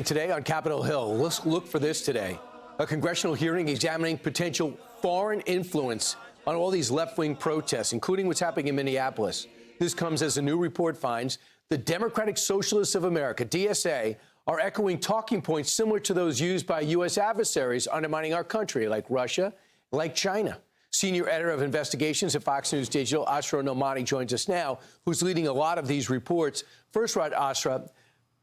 Today on Capitol Hill, let's look for this today. A congressional hearing examining potential foreign influence on all these left-wing protests, including what's happening in Minneapolis. This comes as a new report finds the Democratic Socialists of America, DSA, are echoing talking points similar to those used by U.S. adversaries undermining our country, like Russia, like China. Senior editor of investigations at Fox News Digital, Asra Nomani, joins us now, who's leading a lot of these reports. First, Asra,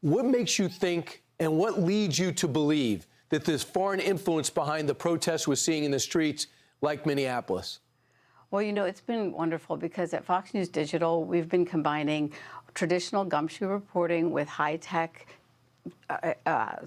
what makes you think and what leads you to believe that there's foreign influence behind the protests we're seeing in the streets like Minneapolis? Well, you know, it's been wonderful because at Fox News Digital, we've been combining traditional gumshoe reporting with high-tech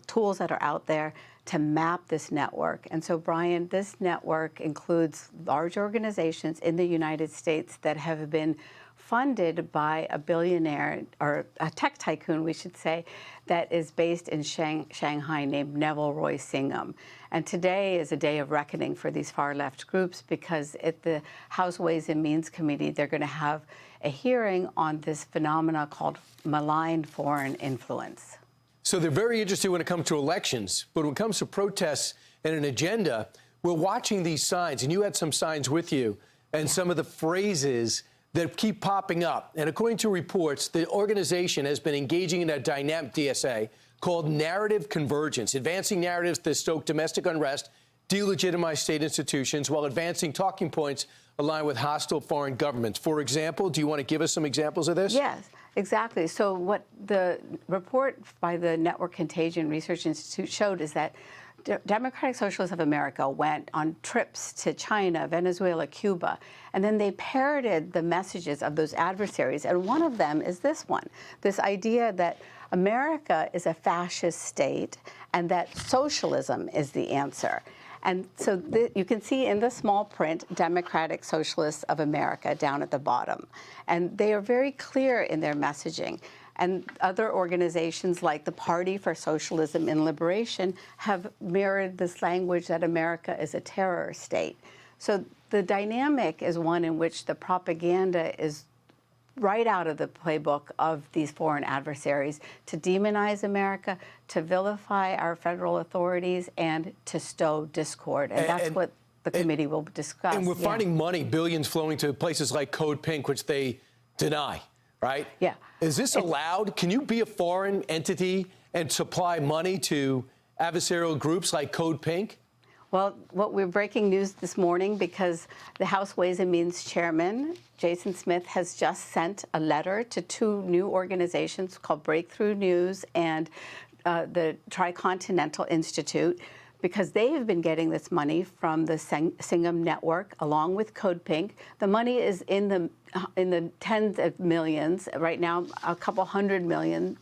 tools that are out there to map this network. And so, Brian, this network includes large organizations in the United States that have been funded by a billionaire, or a tech tycoon, we should say, that is based in Shanghai named Neville Roy Singham. And today is a day of reckoning for these far-left groups because at the House Ways and Means Committee, they're going to have a hearing on this phenomena called malign foreign influence. So they're very interested when it comes to elections, but when it comes to protests and an agenda, we're watching these signs, and you had some signs with you, and some of the phrases that keep popping up. And according to reports, the organization has been engaging in a dynamic DSA called narrative convergence, advancing narratives that stoke domestic unrest, delegitimize state institutions, while advancing talking points aligned with hostile foreign governments. For example, do you want to give us some examples of this? Yes, exactly. So what the report by the Network Contagion Research Institute showed is that Democratic Socialists of America went on trips to China, Venezuela, Cuba, and then they parroted the messages of those adversaries. And one of them is this one, this idea that America is a fascist state and that socialism is the answer. And so you can see in the small print, Democratic Socialists of America down at the bottom. And they are very clear in their messaging. And other organizations like the Party for Socialism and Liberation have mirrored this language that America is a terror state. So the dynamic is one in which the propaganda is right out of the playbook of these foreign adversaries to demonize America, to vilify our federal authorities, and to stow discord. And that's what the committee will discuss. And we're finding money, billions flowing to places like Code Pink, which they deny, right? Yeah. Is this allowed? Can you be a foreign entity and supply money to adversarial groups like Code Pink? Well, we're breaking news this morning because the House Ways and Means Chairman, Jason Smith, has just sent a letter to two new organizations called Breakthrough News and the Tricontinental Institute, because they have been getting this money from the Singham Network along with Code Pink. The money is in the tens of millions right now, a couple hundred million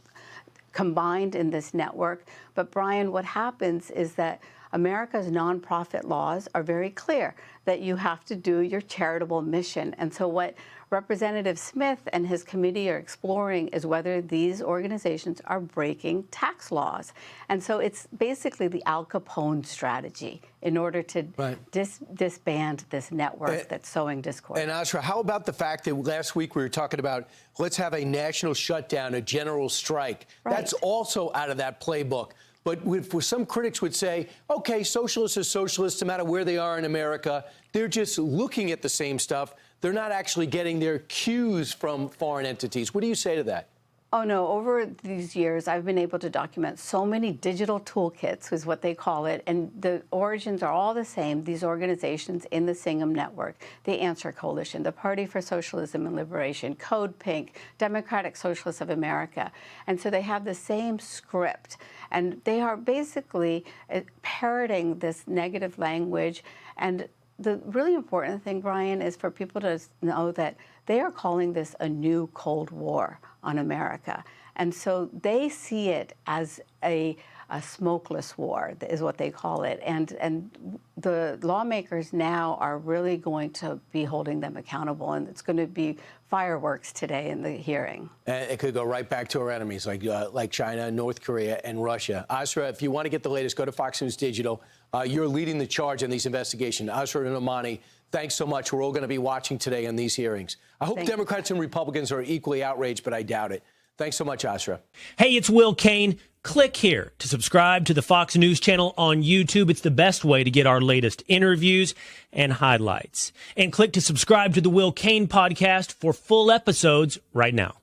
combined in this network. But Brian, what happens is that America's nonprofit laws are very clear that you have to do your charitable mission. And so what Representative Smith and his committee are exploring is whether these organizations are breaking tax laws. And so it's basically the Al Capone strategy in order to disband this network that's sowing discord. And Asra, how about the fact that last week we were talking about let's have a national shutdown, a general strike? Right. That's also out of that playbook. But for some critics would say, okay, socialists are socialists no matter where they are in America. They're just looking at the same stuff. They're not actually getting their cues from foreign entities. What do you say to that? Oh, no. Over these years, I've been able to document so many digital toolkits, is what they call it, and the origins are all the same. These organizations in the Singham Network, the Answer Coalition, the Party for Socialism and Liberation, Code Pink, Democratic Socialists of America. And so they have the same script, and they are basically parroting this negative language. And the really important thing, Brian, is for people to know that they are calling this a new Cold War on America. And so they see it as a smokeless war, is what they call it. And the lawmakers now are really going to be holding them accountable, and it's going to be fireworks today in the hearing. And it could go right back to our enemies like China, North Korea, and Russia. Asra, if you want to get the latest, go to Fox News Digital. You're leading the charge in these investigations. Asra Nomani, thanks so much. We're all going to be watching today in these hearings. I hope Democrats and Republicans are equally outraged, but I doubt it. Thanks so much, Asra. Hey, it's Will Kane. Click here to subscribe to the Fox News channel on YouTube. It's the best way to get our latest interviews and highlights. And click to subscribe to the Will Cain podcast for full episodes right now.